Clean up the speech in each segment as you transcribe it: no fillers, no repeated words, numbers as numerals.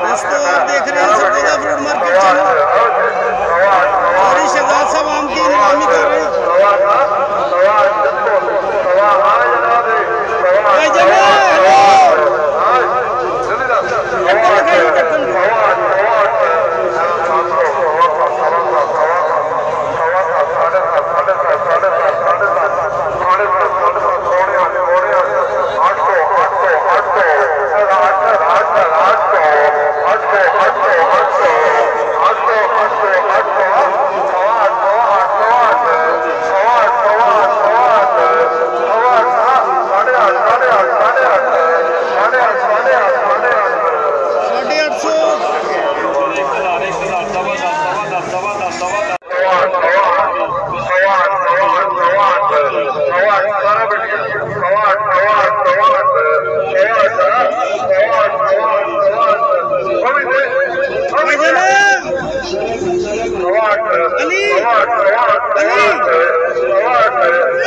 दोस्तों आप देख रहे हैं सरगोदा फ्रूट मार्केट चैनल। हमारी शहजाद साहब आम की नीलामी कर रहे हैं।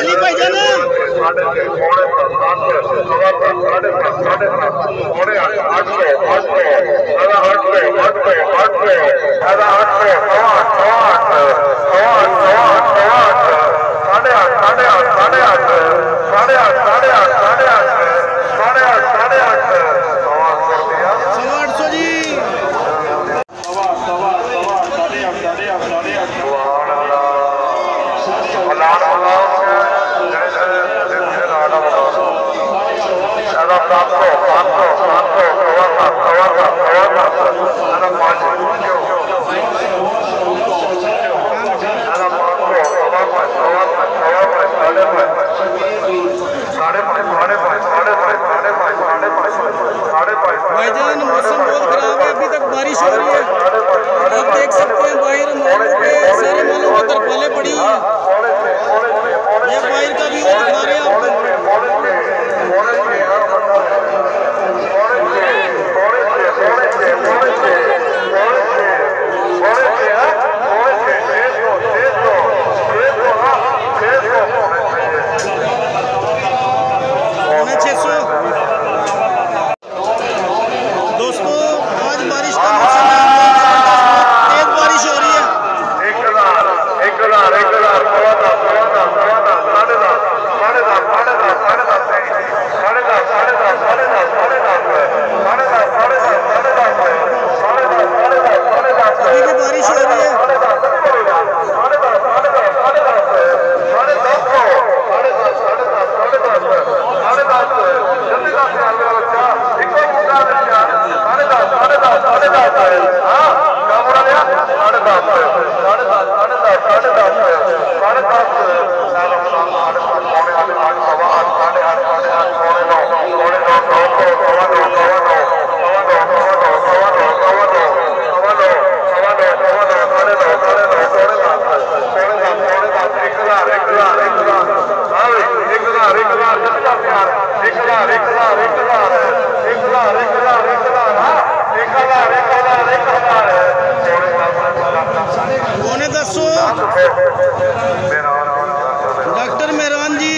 अली भाईजान भाईजान मौसम बहुत खराब है, अभी तक बारिश हो रही है। आप देख सकते हैं बाहर मालों पे सारे मालों में तरपालें पड़ी हैं। ये बाहर का व्यू दिखा रहे हैं आपको। डॉक्टर मेहरान जी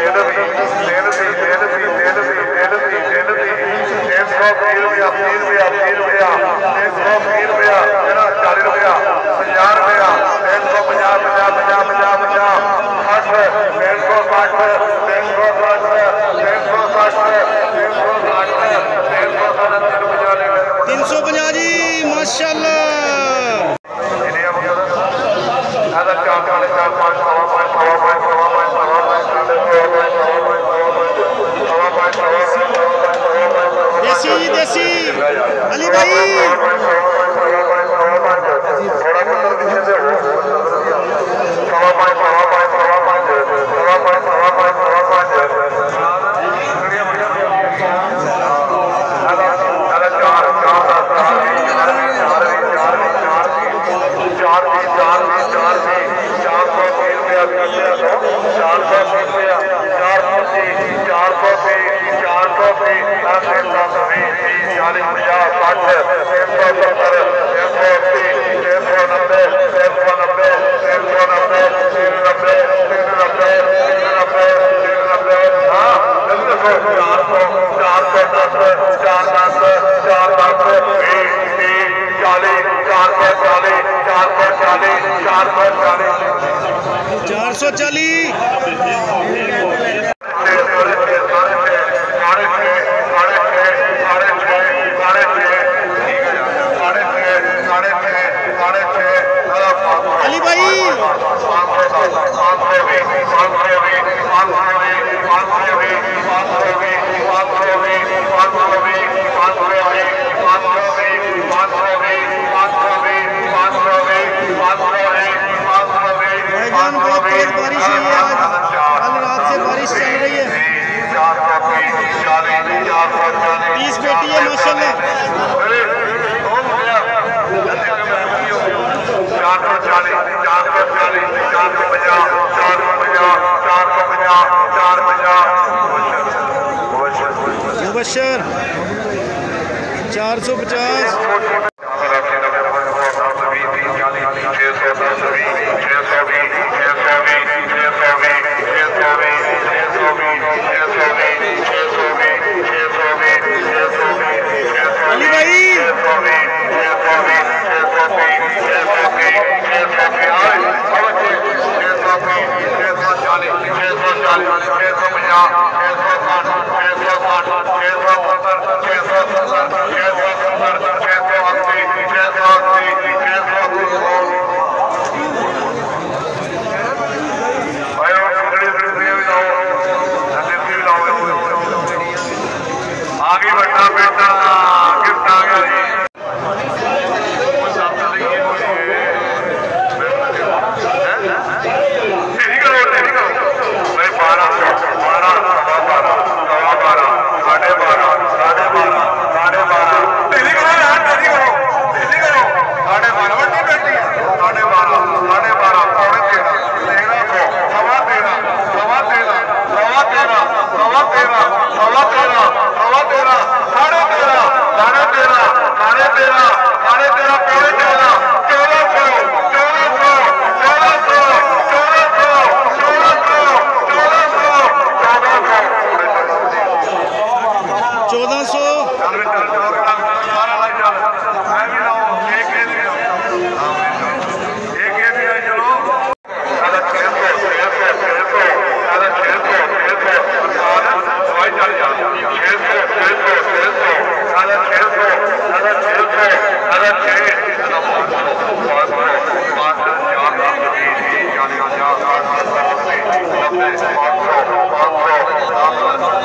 Navy. अली भाई भाईजान बहुत तेज बारिश हुई है आज, कल रात से बारिश चल रही है। 30 पेटी है माशाल्लाह। 450 अली भाई आगे बढ़ना बेटा, गिफ्ट आ गया जी।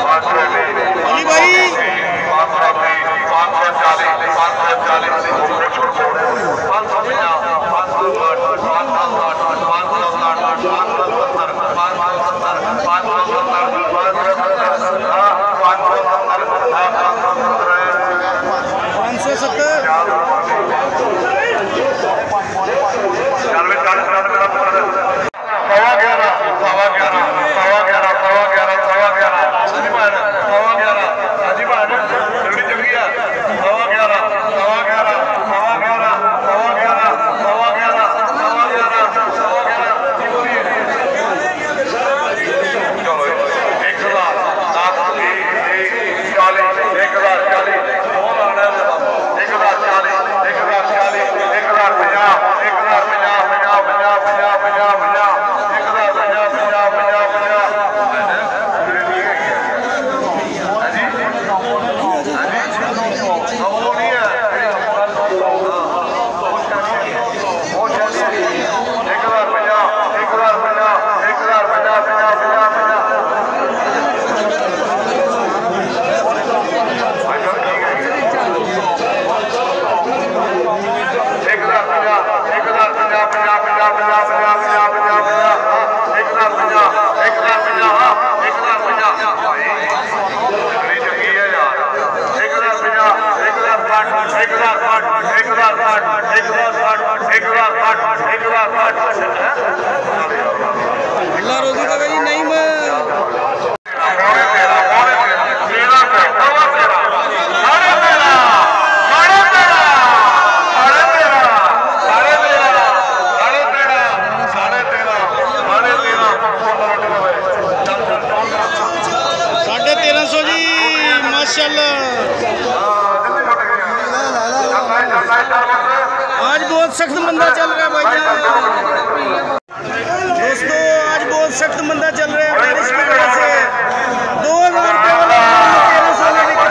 अली भाई अल्लाह रोजी का भाई नहीं मैं $1350 माशाल्लाह। आज बहुत सख्त मंदा चल रहा है भाईजान दोस्तों, आज बहुत सख्त मंदा चल रहा है बारिश की वजह से। 2000 रुपये वाला 1300 में बिक रहा है।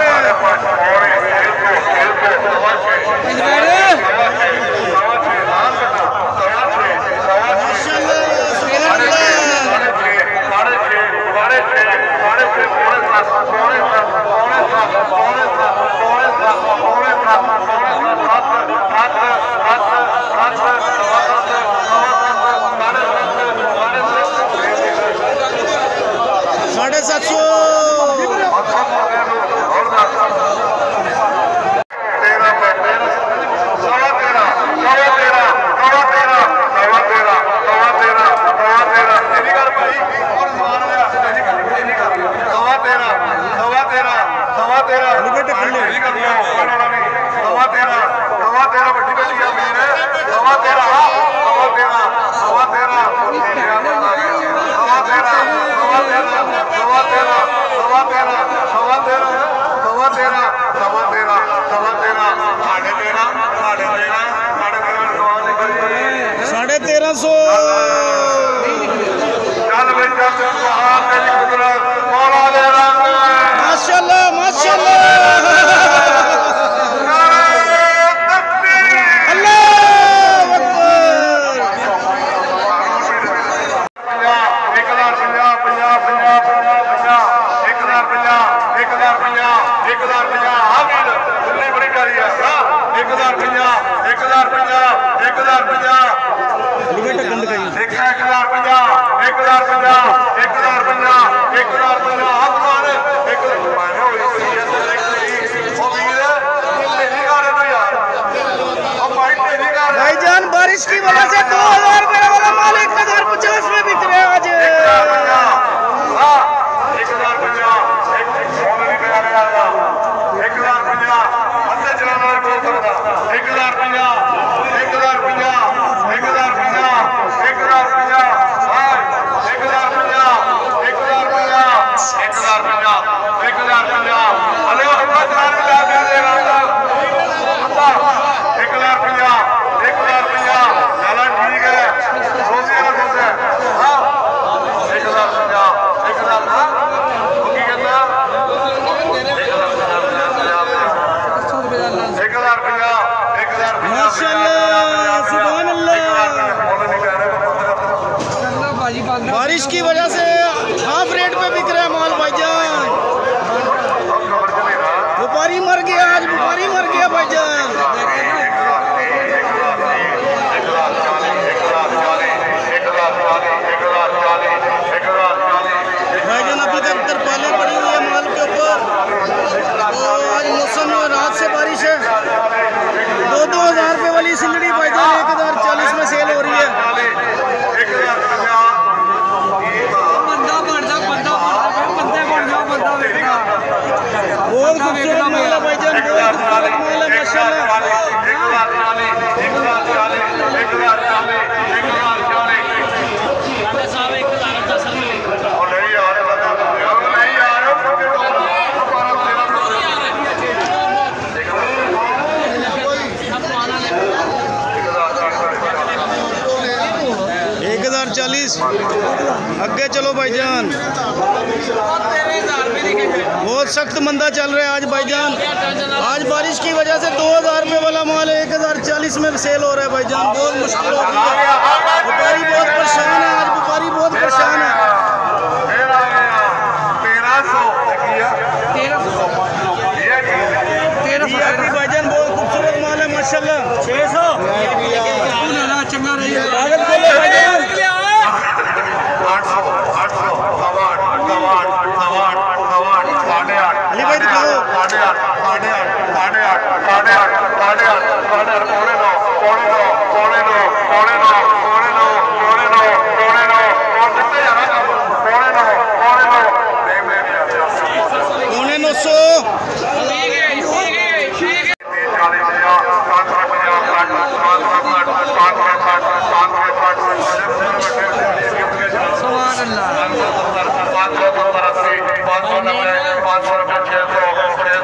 माशाल्लाह माशाल्लाह। भाईजान बारिश की वजह से 2000 रुपये वाला माल 1050 में बिक रहा है आज। 1050 सुभान अल्लाह। बारिश की वजह से हाफ रेट पे बिक रहा है माल भाईजान। व्यापारी मर गया, आज व्यापारी मर गया भाईजान। भाईजान अभी तक तरपालें पड़ी हुई है माल के ऊपर। तो आज मौसम रात से बारिश है। 2-2000 रुपये वाली सिलड़ी भाईजान 1040 में सेल हो रही है। बहुत खूबसूरत माल है भाईजान, बहुत खूबसूरत माल है माशाल्लाह। अगे चलो भाईजान, बहुत सख्त मंदा चल रहा है आज भाईजान। आज बारिश की वजह से 2000 रुपये वाला माल 1040 में सेल हो रहा है भाईजान। बहुत मुश्किल हो रही है, व्यापारी बहुत परेशान है आज, व्यापारी बहुत परेशान है। भाईजान बहुत खूबसूरत माल है माशाल्लाह। 600 चंगा रही है। अली भाई दिखाओ। पौने 900। $500 $590 $500 $600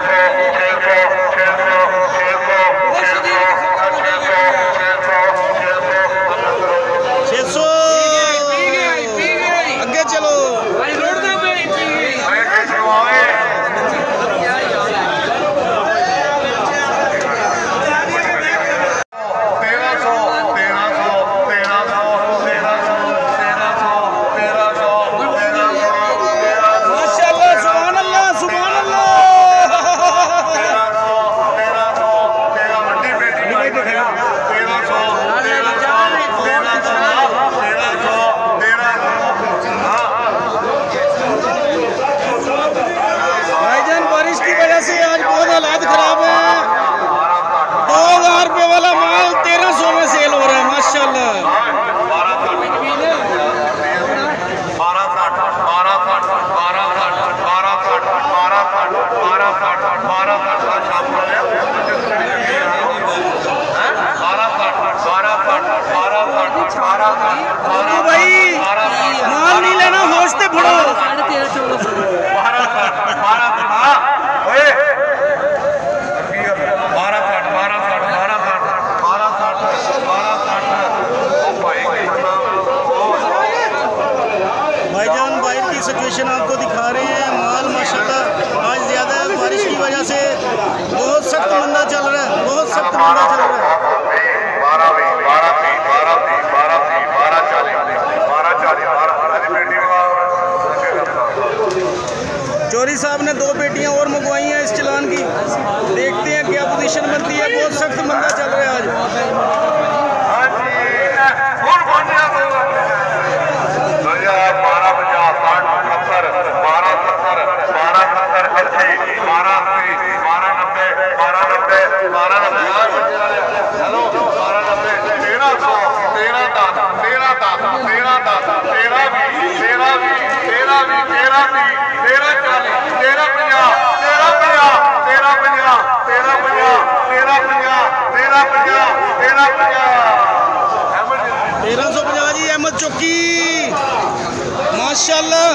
मंदा चल रहा है। 12 चौधरी साहब ने 2 पेटियां और मंगवाई हैं इस चलान की। देखते हैं क्या पोजीशन बनती है। बहुत सख्त मंदा चल रहा है आज। 1350 जी अहमद चौकी माशाल्लाह।